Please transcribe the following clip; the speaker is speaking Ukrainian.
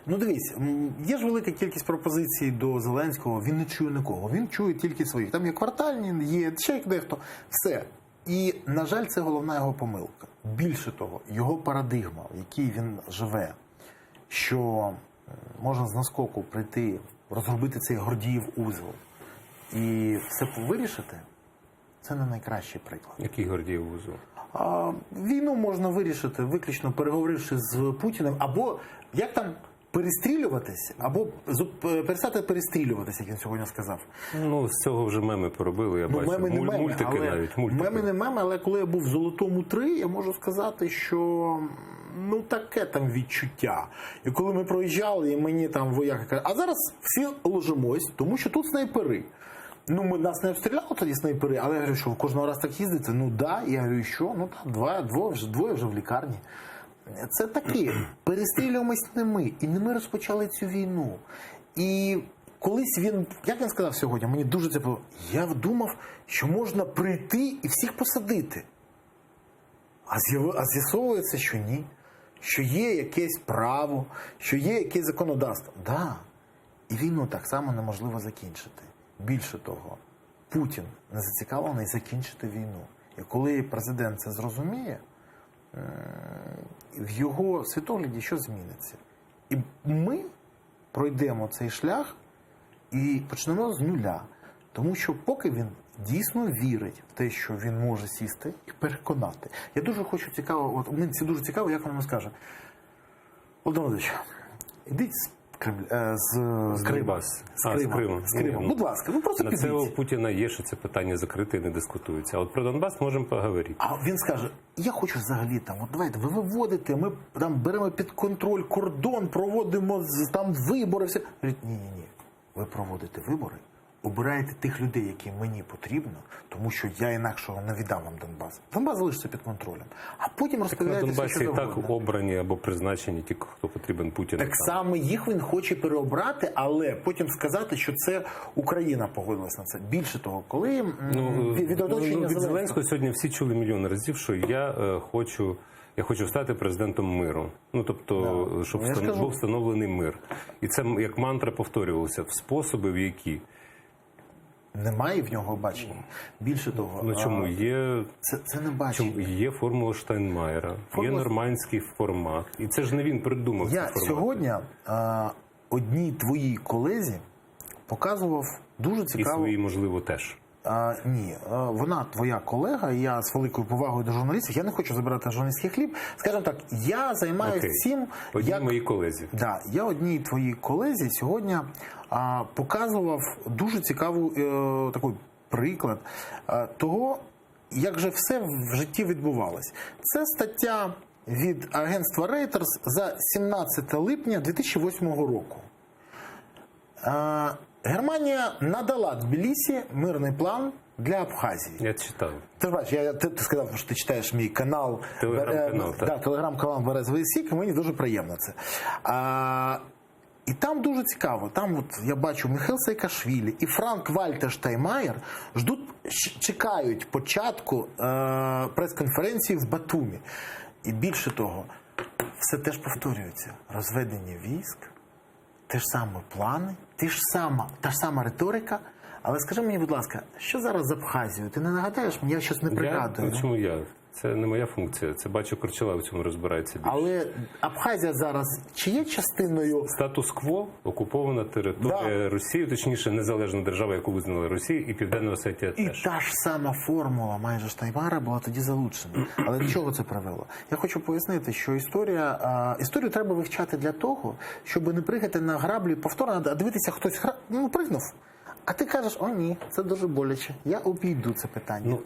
Ну дивись, є ж велика кількість пропозицій до Зеленського, він не чує нікого, він чує тільки своїх. Там є квартальні, є ще як дехто, все. І, на жаль, це головна його помилка. Більше того, його парадигма, в якій він живе, що можна з наскоку прийти, розробити цей Гордіїв узел і все вирішити, це не найкращий приклад. Який Гордіїв узел? Війну можна вирішити, виключно переговоривши з Путіним, або як там перестрілюватись, або перестати перестрілюватися, як він сьогодні сказав. Ну, з цього вже меми поробили, я бачу. Меми не меми, мультики але, навіть. Мультики. Меми не меми, але коли я був в Золотому 3, я можу сказати, що ну таке там відчуття. І коли ми проїжджали, і мені там вояки кажуть, а зараз всі ложимось, тому що тут снайпери. Ну, нас не обстріляли тоді снайпери, але я говорю, що кожного раз так їздити? Ну, да. Я говорю, що? Ну, так, двоє вже в лікарні. Це таке. Перестрілюємось не ми. І не ми розпочали цю війну. І колись він, як він сказав сьогодні, мені дуже це було, я думав, що можна прийти і всіх посадити. А з'ясовується, що ні. Що є якесь право, що є якесь законодавство. Да. І війну так само неможливо закінчити. Більше того, Путін не зацікавлений закінчити війну. І коли президент це зрозуміє, в його світогляді що зміниться? І ми пройдемо цей шлях і почнемо з нуля. Тому що поки він дійсно вірить в те, що він може сісти і переконати. Я дуже хочу цікаво, от мені це дуже цікаво, як він нам скаже. Володимир Володимирович, ідіть з Криму. З Криму. Будь ласка, ви просто на підіть. це у Путіна є, що це питання закрите і не дискутується. А от про Донбас можемо поговорити. А він скаже, я хочу взагалі там, от давайте, ви виводите, ми там беремо під контроль кордон, проводимо там вибори. Все. Говорить, ні, ви проводите вибори, обираєте тих людей, які мені потрібно, тому що я інакшого не віддам вам Донбас. Донбас залишиться під контролем. А потім розповідаєте на все, Донбасі що і так завгодно. обрані або призначені ті, хто потрібен Путіну. Так само їх він хоче переобрати, але потім сказати, що це Україна погодилась на це. Більше того, коли від оточення від Зеленського сьогодні всі чули мільйон разів, що я хочу стати президентом миру. Ну, тобто, щоб був встановлений мир. І це як мантра повторювалося в способи, в які. Немає в нього бачення. Більше того, ну чому є це не бачення. Чому є формула Штайнмаєра, є нормандський формат, і це ж не він придумав. Я сьогодні одній твоїй колезі показував дуже цікаво. І своїй, можливо, теж. Ні, вона твоя колега, і я з великою повагою до журналістів, я не хочу забирати журналістський хліб. Скажімо так, я займаюся цим. Одній моїй колезі. Да, я одній твоїй колезі сьогодні показував дуже цікавий такий приклад того, як же все в житті відбувалось. Це стаття від агентства Reuters за 17 липня 2008 року. Германія надала Тбілісі мирний план для Абхазії. Я читав. Ти ж бачиш, ти сказав, що ти читаєш мій канал. Телеграм-канал, так. Да, телеграм-канал Березовий Сік, і мені дуже приємно це. І там дуже цікаво. Там от я бачу Михаил Саакашвілі і Франк-Вальтер Штайнмаєр чекають початку прес-конференції в Батумі. І більше того, все теж повторюється. Розведення військ, те ж саме плани, та ж сама риторика. Але скажи мені, будь ласка, що зараз з Абхазією? Ти не нагадаєш мені? Я щось не пригадую. Чому я? Це не моя функція. Це бачу, Корчела в цьому розбирається більше. Але Абхазія зараз чи є частиною... Статус-кво, окупована територія Росії, точніше, незалежна держава, яку визнали Росія, і Південна Осетія теж. І та ж сама формула майже Штайнмаєра була тоді залучена. Але до чого це привело? Я хочу пояснити, що історію треба вивчати для того, щоб не пригати на граблі повторно, а дивитися, хтось пригнув. А ти кажеш, о ні, це дуже боляче, я обійду це питання.